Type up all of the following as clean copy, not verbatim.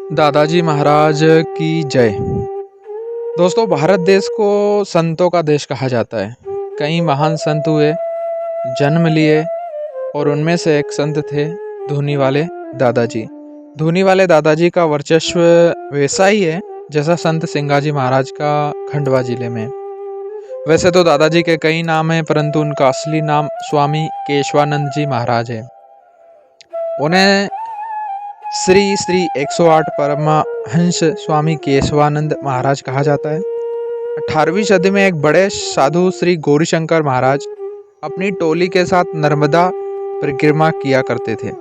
दादाजी महाराज की जय। दोस्तों, भारत देश को संतों का देश कहा जाता है। कई महान संत हुए, जन्म लिए और उनमें से एक संत थे धूनी वाले दादाजी। धूनी वाले दादाजी का वर्चस्व वैसा ही है जैसा संत सिंगाजी महाराज का खंडवा जिले में। वैसे तो दादाजी के कई नाम हैं, परंतु उनका असली नाम स्वामी केशवानंद जी महाराज है। उन्हें श्री श्री 108 परमहंस स्वामी केशवानंद महाराज कहा जाता है। 18वीं सदी में एक बड़े साधु श्री गौरीशंकर महाराज अपनी टोली के साथ नर्मदा परिक्रमा किया करते थे।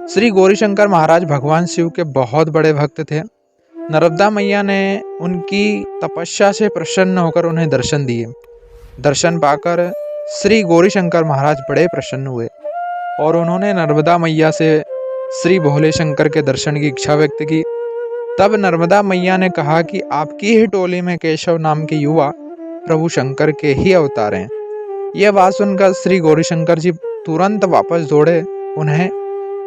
श्री गौरीशंकर महाराज भगवान शिव के बहुत बड़े भक्त थे। नर्मदा मैया ने उनकी तपस्या से प्रसन्न होकर उन्हें दर्शन दिए। दर्शन पाकर श्री गौरीशंकर महाराज बड़े प्रसन्न हुए और उन्होंने नर्मदा मैया से श्री भोले शंकर के दर्शन की इच्छा व्यक्त की। तब नर्मदा मैया ने कहा कि आपकी ही टोली में केशव नाम के युवा प्रभु शंकर के ही अवतार हैं। यह बात सुनकर श्री गौरीशंकर जी तुरंत वापस दौड़े। उन्हें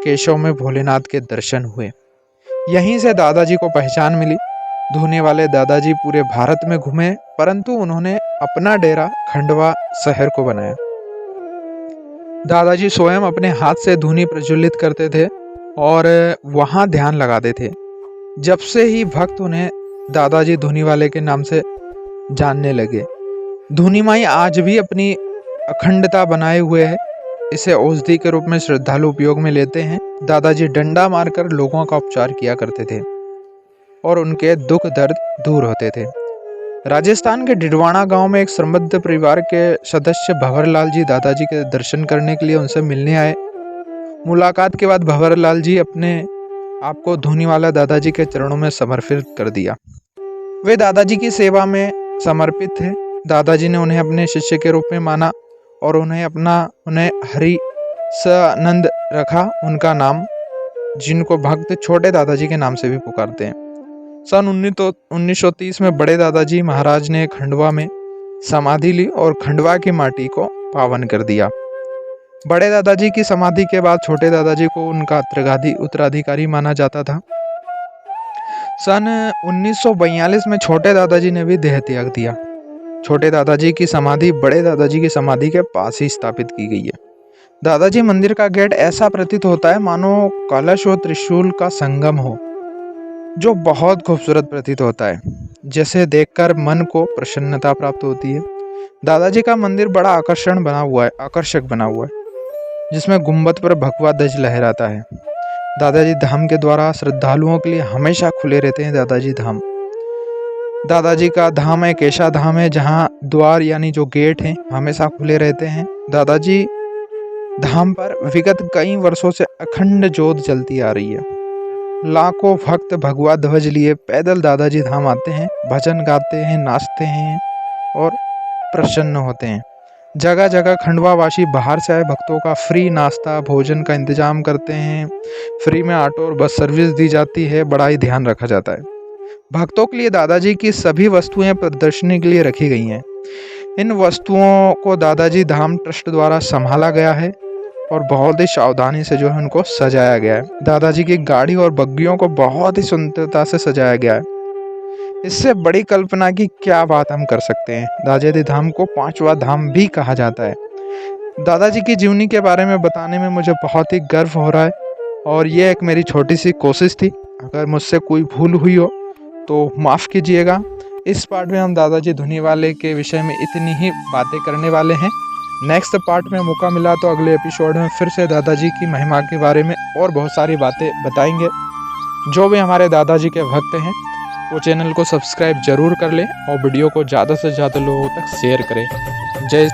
केशव में भोलेनाथ के दर्शन हुए। यहीं से दादाजी को पहचान मिली। धूनी वाले दादाजी पूरे भारत में घूमे, परंतु उन्होंने अपना डेरा खंडवा शहर को बनाया। दादाजी स्वयं अपने हाथ से धूनी प्रज्वलित करते थे और वहाँ ध्यान लगाते थे। जब से ही भक्त उन्हें दादाजी धूनी वाले के नाम से जानने लगे। धूनी माई आज भी अपनी अखंडता बनाए हुए है। इसे औषधि के रूप में श्रद्धालु उपयोग में लेते हैं। दादाजी डंडा मारकर लोगों का उपचार किया करते थे और उनके दुख दर्द दूर होते थे। राजस्थान के डिडवाना गांव में एक समृद्ध परिवार के सदस्य भंवरलाल जी दादाजी के दर्शन करने के लिए उनसे मिलने आए। मुलाकात के बाद भंवरलाल जी अपने आप को धूनी वाला दादाजी के चरणों में समर्पित कर दिया। वे दादाजी की सेवा में समर्पित थे। दादाजी ने उन्हें अपने शिष्य के रूप में माना और उन्हें हरि सानंद रखा, उनका नाम, जिनको भक्त छोटे दादाजी के नाम से भी पुकारते हैं। सन 1930 में बड़े दादाजी महाराज ने खंडवा में समाधि ली और खंडवा की माटी को पावन कर दिया। बड़े दादाजी की समाधि के बाद छोटे दादाजी को उनका उत्तराधिकारी माना जाता था। सन 1942 में छोटे दादाजी ने भी देह त्याग दिया। छोटे दादाजी की समाधि बड़े दादाजी की समाधि के पास ही स्थापित की गई है। दादाजी मंदिर का गेट ऐसा प्रतीत होता है मानो कलश और त्रिशूल का संगम हो, जो बहुत खूबसूरत प्रतीत होता है, जैसे देखकर मन को प्रसन्नता प्राप्त होती है। दादाजी का मंदिर बड़ा आकर्षक बना हुआ है, जिसमें गुंबद पर भगवा ध्वज लहराता है। दादाजी धाम के द्वारा श्रद्धालुओं के लिए हमेशा खुले रहते हैं। दादाजी धाम, दादाजी का धाम एक ऐसा धाम है जहां द्वार यानी जो गेट हैं हमेशा खुले रहते हैं। दादाजी धाम पर विगत कई वर्षों से अखंड ज्योत जलती आ रही है। लाखों भक्त भगवा ध्वज लिए पैदल दादाजी धाम आते हैं, भजन गाते हैं, नाचते हैं और प्रसन्न होते हैं। जगह जगह खंडवा वासी बाहर से आए भक्तों का फ्री नाश्ता भोजन का इंतजाम करते हैं। फ्री में ऑटो और बस सर्विस दी जाती है। बड़ा ही ध्यान रखा जाता है। भक्तों के लिए दादाजी की सभी वस्तुएं प्रदर्शनी के लिए रखी गई हैं। इन वस्तुओं को दादाजी धाम ट्रस्ट द्वारा संभाला गया है और बहुत ही सावधानी से जो है उनको सजाया गया है। दादाजी की गाड़ी और बग्गियों को बहुत ही सुंदरता से सजाया गया है। इससे बड़ी कल्पना की क्या बात हम कर सकते हैं। दादाजी धाम को 5वां धाम भी कहा जाता है। दादाजी की जीवनी के बारे में बताने में मुझे बहुत ही गर्व हो रहा है और ये एक मेरी छोटी सी कोशिश थी। अगर मुझसे कोई भूल हुई हो तो माफ़ कीजिएगा। इस पार्ट में हम दादाजी धूनी वाले के विषय में इतनी ही बातें करने वाले हैं। नेक्स्ट पार्ट में मौका मिला तो अगले एपिसोड में फिर से दादाजी की महिमा के बारे में और बहुत सारी बातें बताएंगे। जो भी हमारे दादाजी के भक्त हैं वो चैनल को सब्सक्राइब जरूर कर लें और वीडियो को ज़्यादा से ज़्यादा लोगों तक शेयर करें। जय